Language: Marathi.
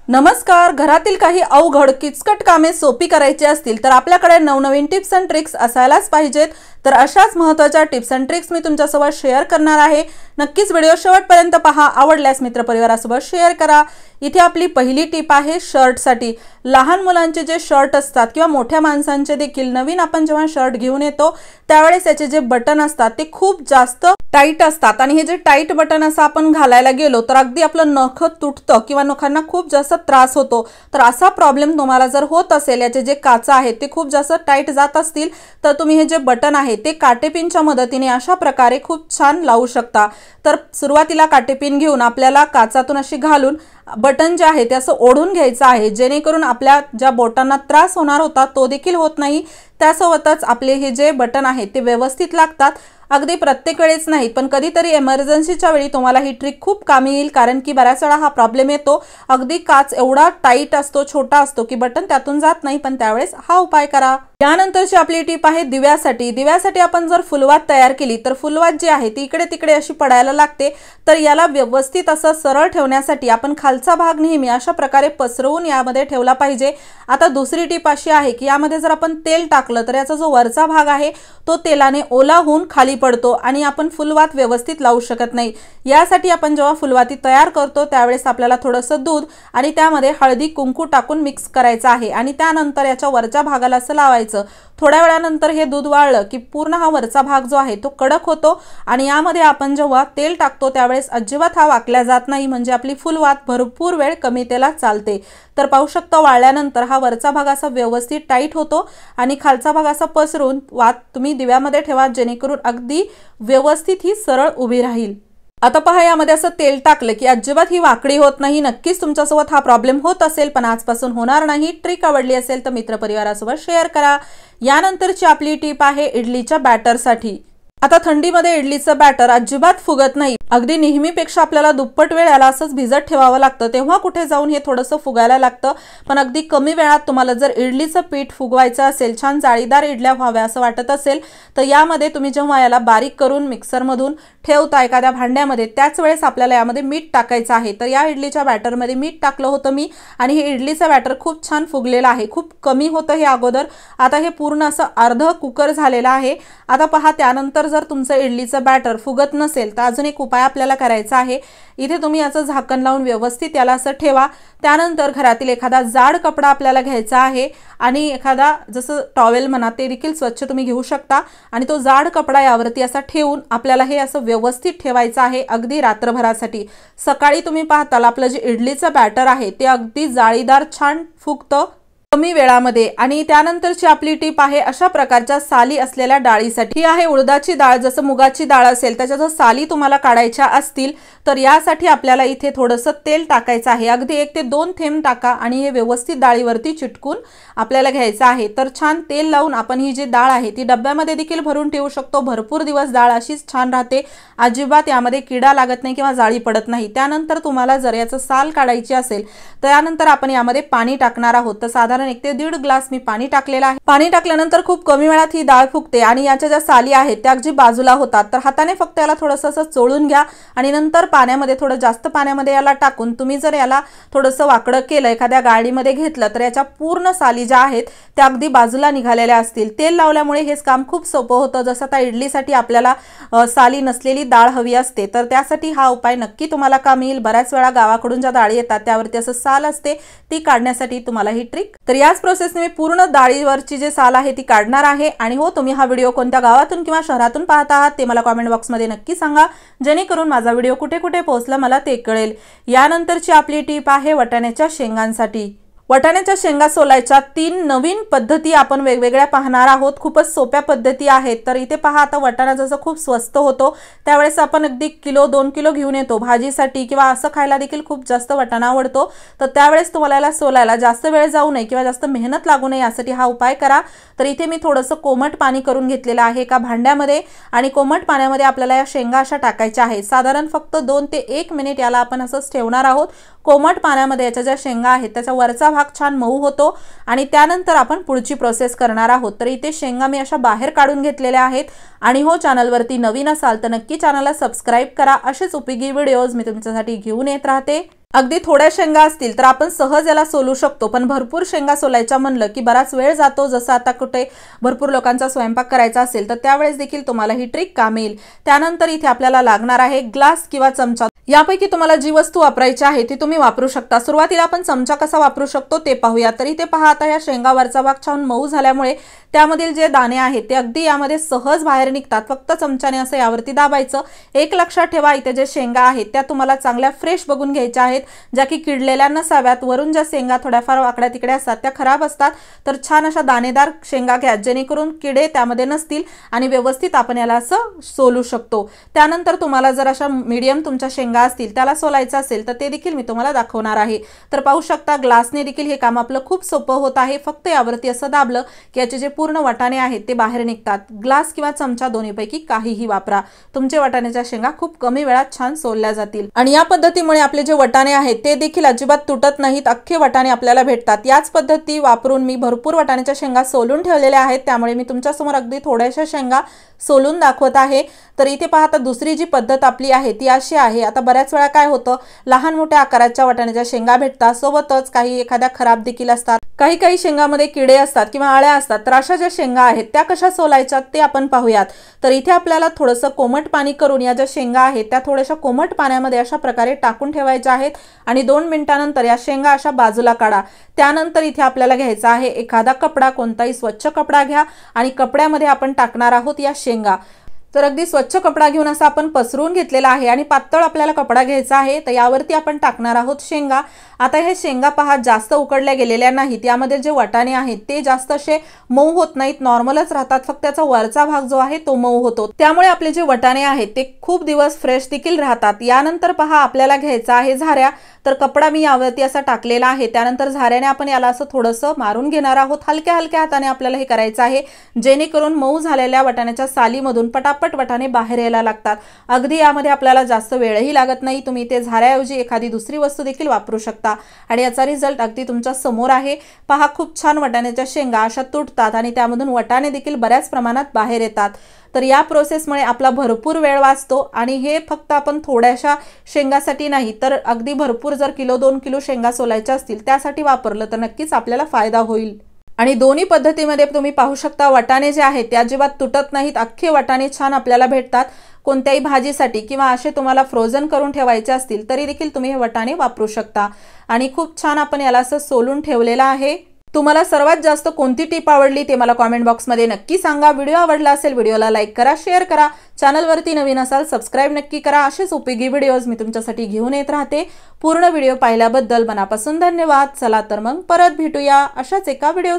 नमस्कार. घरातील काही अवघड किचकट कामे सोपी करायची असतील तर आपल्याकडे नवनवीन टिप्स अँड ट्रिक्स असायलाच पाहिजेत. तर अशाच महत्त्वाच्या टिप्स अँड ट्रिक्स मी तुमच्यासोबत शेअर करणार आहे. नक्कीच व्हिडिओ शेवटपर्यंत पहा. आवडल्यास मित्रपरिवारासोबत शेअर करा. इथे आपली पहिली टिप आहे शर्टसाठी. लहान मुलांचे जे शर्ट असतात किंवा मोठ्या माणसांचे देखील नवीन आपण जेव्हा शर्ट घेऊन येतो त्यावेळेस याचे जे बटन असतात ते खूप जास्त टाईट असतात आणि हे जे टाईट बटन असं आपण घालायला गेलो तर अगदी आपलं नख तुटतं किंवा नखांना खूप जास्त त्रास होतो. तर असा प्रॉब्लेम तुम्हाला जर होत असेल, याचे जे काच आहेत ते खूप जास्त टाईट जात असतील तर तुम्ही हे जे बटन आहे ते काटेपिनच्या मदतीने अशा प्रकारे खूप छान लावू शकता. तर सुरुवातीला काटेपिन घेऊन आपल्याला काचातून अशी घालून बटन जे आहे ते असं ओढून घ्यायचं आहे, जेणेकरून आपल्या ज्या बोटांना त्रास होणार होता तो देखील होत नाही. त्यासोबतच आपले हे जे बटन आहेत ते व्यवस्थित लागतात. अगदी प्रत्येक वेळेस नाही पण कधीतरी इमर्जन्सीच्या वेळी तुम्हाला ही ट्रिक खूप कामी येईल, कारण की बऱ्याच वेळा हा प्रॉब्लेम येतो. अगदी काच एवढा टाईट असतो, छोटा असतो की बटन त्यातून जात नाही, पण त्यावेळेस हा उपाय करा. यानंतरची आपली टिप आहे दिव्यासाठी. दिव्यासाठी आपण जर फुलवात तयार केली तर फुलवात जी आहे ती इकडे तिकडे अशी पडायला लागते. तर याला व्यवस्थित असं सरळ ठेवण्यासाठी आपण खालचा भाग नेहमी अशा प्रकारे पसरवून यामध्ये ठेवला पाहिजे. आता दुसरी टिप अशी आहे की यामध्ये जर आपण तेल टाकलं तर याचा जो वरचा भाग आहे तो तेलाने ओला होऊन खाली पडतो आणि आपण फुलवात व्यवस्थित लावू शकत नाही. यासाठी आपण जेव्हा फुलवाती तयार करतो त्यावेळेस आपल्याला थोडंसं दूध आणि त्यामध्ये हळदी कुंकू टाकून मिक्स करायचं आहे आणि त्यानंतर याच्या वरच्या भागाला असं लावायचं. थोड्या वेळानंतर हे दूध वाळलं की पूर्ण हा वरचा भाग जो आहे तो कडक होतो आणि यामध्ये आपण जेव्हा तेल टाकतो त्यावेळेस अजिबात हा वाकल्या जात नाही, म्हणजे आपली फुलवात भरपूर वेळ कमी तेलात चालते. तर पाहू शकता वाळल्यानंतर हा वरचा भाग असा व्यवस्थित टाईट होतो आणि खालचा भाग असा पसरून वात तुम्ही दिव्यामध्ये ठेवा, जेणेकरून अगदी व्यवस्थित ही सरळ उभी राहील. आता पहा, यामध्ये असं तेल टाकलं की अजिबात ही वाकडी होत नाही. नक्कीच तुमच्यासोबत हा प्रॉब्लेम होत असेल पण आजपासून होणार नाही. ट्रिक आवडली असेल तर मित्रपरिवारासोबत शेअर करा. यानंतरची आपली टिप आहे इडलीच्या बॅटरसाठी. आता थंडीमध्ये इडलीचं बॅटर अजिबात फुगत नाही. अगदी नेहमीपेक्षा आपल्याला दुप्पट वेळ याला असंच भिजत ठेवावं लागतं, तेव्हा कुठे जाऊन हे थोडंसं फुगायला लागतं. पण अगदी कमी वेळात तुम्हाला जर इडलीचं पीठ फुगवायचं असेल, छान जाळीदार इडल्या व्हाव्या असं वाटत असेल तर यामध्ये तुम्ही जेव्हा याला बारीक करून मिक्सरमधून ठेवता एखाद्या भांड्यामध्ये त्याच वेळेस आपल्याला यामध्ये मीठ टाकायचं आहे. तर या इडलीच्या बॅटरमध्ये मीठ टाकलं होतं मी आणि हे इडलीचं बॅटर खूप छान फुगलेलं आहे. खूप कमी होतं हे अगोदर, आता हे पूर्ण असं अर्ध कुकर झालेलं आहे. आता पहा, त्यानंतर जर तुमचं इडलीचं बॅटर फुगत नसेल तर अजून एक उपाय आपल्याला करायचा आहे. इथे तुम्ही याचं झाकण लावून व्यवस्थित याला असं ठेवा. त्यानंतर घरातील एखादा जाड कपडा आपल्याला घ्यायचा आहे आणि एखादा जसं टॉवेल म्हणा ते देखील स्वच्छ तुम्ही घेऊ शकता आणि तो जाड कपडा यावरती असा ठेवून आपल्याला हे असं व्यवस्थित ठेवायचं आहे अगदी रात्रभरासाठी. सकाळी तुम्ही पाहताल आपलं जे इडलीचं बॅटर आहे ते अगदी जाळीदार छान फुगतं कमी वेळामध्ये. आणि त्यानंतरची आपली टिप आहे अशा प्रकारच्या साली असलेल्या डाळीसाठी. ही आहे उडदाची डाळ. जसं मुगाची डाळ असेल त्याच्या जर साली तुम्हाला काढायच्या असतील तर यासाठी आपल्याला इथे थोडंसं तेल टाकायचं आहे. अगदी 1 ते 2 थेंब टाका आणि हे व्यवस्थित डाळीवरती चिटकून आपल्याला घ्यायचं आहे. तर छान तेल लावून आपण ही जी डाळ आहे ती डब्यामध्ये देखील भरून ठेवू शकतो. भरपूर दिवस डाळ अशीच छान राहते, अजिबात यामध्ये किडा लागत नाही किंवा जाळी पडत नाही. त्यानंतर तुम्हाला जर याचं साल काढायची असेल तर यानंतर आपण यामध्ये पाणी टाकणार आहोत. तर साधारण 1 ते 1.5 ग्लास मी पाणी टाकलेलं आहे. पाणी टाकल्यानंतर खूप कमी वेळात ही डाळ फुगते आणि याच्या ज्या साली आहेत त्या अगदी बाजूला होतात. तर हाताने फक्त याला थोडंसं असं चोळून घ्या आणि नंतर पाण्यामध्ये थोडं जास्त पाण्यामध्ये याला टाकून तुम्ही जर याला थोडंसं वाकडं केलं, एखाद्या गाडीमध्ये घेतलं तर याच्या पूर्ण साली ज्या आहेत त्या अगदी बाजूला निघालेल्या असतील. तेल लावल्यामुळे हेच काम खूप सोपं होतं. जसं आता इडलीसाठी आपल्याला साली नसलेली डाळ हवी असते तर त्यासाठी हा उपाय नक्की तुम्हाला कामी येईल. बऱ्याच वेळा गावाकडून ज्या डाळी येतात त्यावरती असं साल असते, ती काढण्यासाठी तुम्हाला ही ट्रिक. तर याच प्रोसेसने मी पूर्ण डाळीवरची जे साल आहे ती काढणार आहे. आणि हो, तुम्ही हा व्हिडिओ कोणत्या गावातून किंवा शहरातून पाहत आहात ते मला कॉमेंट बॉक्समध्ये नक्की सांगा, जेणेकरून माझा व्हिडिओ कुठे कुठे पोहोचला मला ते कळेल. यानंतरची आपली टिप आहे वाटाण्याच्या शेंगांसाठी. वाटाण्याच्या शेंगा सोलायच्या 3 नवीन पद्धती आपण वेगवेगळ्या पाहणार आहोत. खूपच सोप्या पद्धती आहेत. तर इथे पहा, आता वाटाणा जसं खूप स्वस्त होतो त्यावेळेस आपण अगदी किलो 2 किलो घेऊन येतो भाजीसाठी किंवा असं खायला देखील खूप जास्त वाटाणा आवडतो. तर त्यावेळेस तुम्हाला याला सोलायला जास्त वेळ जाऊ नये किंवा जास्त मेहनत लागू नये यासाठी हा उपाय करा. तर इथे मी थोडंसं कोमट पाणी करून घेतलेलं आहे एका भांड्यामध्ये आणि कोमट पाण्यामध्ये आपल्याला या शेंगा अशा टाकायच्या आहेत. साधारण फक्त 2 ते 1 मिनिट याला आपण असंच ठेवणार आहोत. कोमट पाण्यामध्ये याच्या ज्या शेंगा आहेत त्याचा वरचा भाग छान मऊ होतो आणि त्यानंतर आपण पुढची प्रोसेस करणार आहोत. तर इथे शेंगा मी अशा बाहेर काढून घेतलेल्या आहेत. आणि हो, चॅनलवरती नवीन असाल तर नक्की चॅनलला सबस्क्राइब करा. असेच उपयोगी व्हिडिओज मी तुमच्यासाठी घेऊन येत राहते. अगदी थोड्या शेंगा असतील तर आपण सहज याला सोलू शकतो, पण भरपूर शेंगा सोलायच्या म्हणलं की बराच वेळ जातो। जसं आता कुठे भरपूर लोकांचा स्वयंपाक करायचा असेल तर त्यावेळेस देखील तुम्हाला ही ट्रिक कामी येईल। त्यानंतर इथे आपल्याला लागणार आहे ग्लास किंवा चमचा। यापैकी तुम्हाला जी वस्तू वापरायची आहे ती तुम्ही वापरू शकता। सुरुवातीला आपण चमचा कसा वापरू शकतो ते पाहूया। तर इथे पहा, आता या शेंगावरचा भाग छान मऊ झाल्यामुळे त्यामधील जे दाणे आहेत ते अगदी यामध्ये सहज बाहेर निघतात। फक्त चमच्याने असं यावरती दाबायचं। एक लक्षात ठेवा, इथे जे शेंगा आहेत त्या तुम्हाला चांगल्या फ्रेश बघून घ्यायच्या आहेत, ज्या की किडलेल्या नसाव्यात। वरून ज्या शेंगा थोड्याफार वाकड्या तिकडे असतात त्या खराब असतात, तर छान अशा दाणेदार शेंगा घ्या जेणेकरून किडे त्यामध्ये नसतील आणि व्यवस्थित आपण याला असं सोलू शकतो। त्यानंतर तुम्हाला जर अशा मीडियम तुमच्या शेंगा असतील त्याला सोलायचं असेल तर ते देखील मी तुम्हाला दाखवणार आहे। तर पाहू शकता, ग्लासने देखील हे काम आपलं खूप सोपं होत आहे। फक्त यावरती असं दाबलं की याचे जे पूर्ण वाटाणे आहेत ते बाहेर निघतात। ग्लास किंवा चमचा दोन्हीपैकी काहीही वापरा, तुमचे वाटाण्याच्या शेंगा खूप कमी वेळात छान सोलल्या जातील। आणि या पद्धतीमुळे आपले जे वाटाणे आहेत ते देखील अजिबात तुटत नाहीत, अख्खे वाटाणे आपल्याला भेटतात। याच पद्धती वापरून मी भरपूर वाटाण्याच्या शेंगा सोलून ठेवलेल्या आहेत, त्यामुळे मी तुमच्या समोर अगदी थोड्याशा शेंगा सोलून दाखवत आहे। तर इथे पहा, आता दुसरी जी पद्धत आपली आहे ती अशी आहे। आता बऱ्याच वेळा काय होतं, लहान मोठ्या आकाराच्या वाटाण्याच्या शेंगा भेटतात, सोबतच काही एखाद्या खराब देखील असतात। काही शेंगामध्ये किडे असतात किंवा आळ्या असतात। तर अशा ज्या शेंगा आहेत त्या कशा सोलायच्या ते आपण पाहूयात। तर इथे आपल्याला थोडंसं कोमट पाणी करून या ज्या शेंगा आहेत त्या थोड्याशा कोमट पाण्यामध्ये अशा प्रकारे टाकून ठेवायच्या आहेत आणि 2 मिनिटांनंतर या शेंगा अशा बाजूला काढा। त्यानंतर इथे आपल्याला घ्यायचा आहे एखादा कपडा, कोणताही स्वच्छ कपडा घ्या आणि कपड्यामध्ये आपण टाकणार आहोत या शेंगा। तर अगदी स्वच्छ कपडा घेऊन असं आपण पसरून घेतलेला आहे आणि पातळ आपल्याला कपडा घ्यायचा आहे। तर यावरती आपण टाकणार आहोत शेंगा। आता हे शेंगा पहा, जास्त उकडल्या गेलेल्या नाहीत, यामध्ये जे वाटाणे आहेत ते जास्त असे मऊ होत नाहीत, नॉर्मलच राहतात। फक्त त्याचा वरचा भाग जो आहे तो मऊ होतो, त्यामुळे आपले जे वाटाणे आहेत ते खूप दिवस फ्रेश देखील राहतात। यानंतर पहा, आपल्याला घ्यायचा आहे झाऱ्या। तर कपडा मी यावरती असा टाकलेला आहे, त्यानंतर झाऱ्याने आपण याला असं थोडंसं मारून घेणार आहोत। हलक्या हलक्या हाताने आपल्याला हे करायचं आहे, जेणेकरून मऊ झालेल्या वाटाण्याच्या सालीमधून पटापट वाटाणे बाहेर यायला लागतात। अगदी यामध्ये आपल्याला जास्त वेळही लागत नाही, तुम्ही ते झाऱ्याऐवजी एखादी दुसरी वस्तू देखील वापरू शकता आणि याचा रिझल्ट अगदी तुमच्या समोर आहे। पहा, खूप छान वाटाण्याच्या शेंगा अशा तुटतात आणि त्यामधून वाटाणे देखील बऱ्याच प्रमाणात बाहेर येतात। तर या प्रोसेसमुळे आपला भरपूर वेळ वाचतो आणि हे फक्त आपण थोड्याशा शेंगासाठी नाही, तर अगदी भरपूर जर किलो 2 किलो शेंगा सोलायच्या असतील त्यासाठी वापरलं तर नक्कीच आपल्याला फायदा होईल। आणि दोन्ही पद्धतीमध्ये तुम्ही पाहू शकता, वाटाणे जे आहेत ते अजिबात तुटत नाहीत, अख्खे वाटाणे छान आपल्याला भेटतात। कोणत्याही भाजीसाठी किंवा असे तुम्हाला फ्रोझन करून ठेवायचे असतील तरी देखील तुम्ही हे वाटाणे वापरू शकता। आणि खूप छान आपण याला असं सोलून ठेवलेलं आहे। तुम्हाला सर्वात जास्त कोणती टिप आवडली ते मला कमेंट बॉक्समध्ये नक्की सांगा। व्हिडिओ आवडला असेल व्हिडिओला लाईक करा, शेअर करा, चॅनलवरती नवीन असाल सबस्क्राइब नक्की करा। असेच उपयोगी व्हिडिओज मी तुमच्यासाठी घेऊन येत राहते। पूर्ण व्हिडिओ पाहिल्याबद्दल मनापासून धन्यवाद। चला तर मग परत भेटूया अशाच एका व्हिडिओ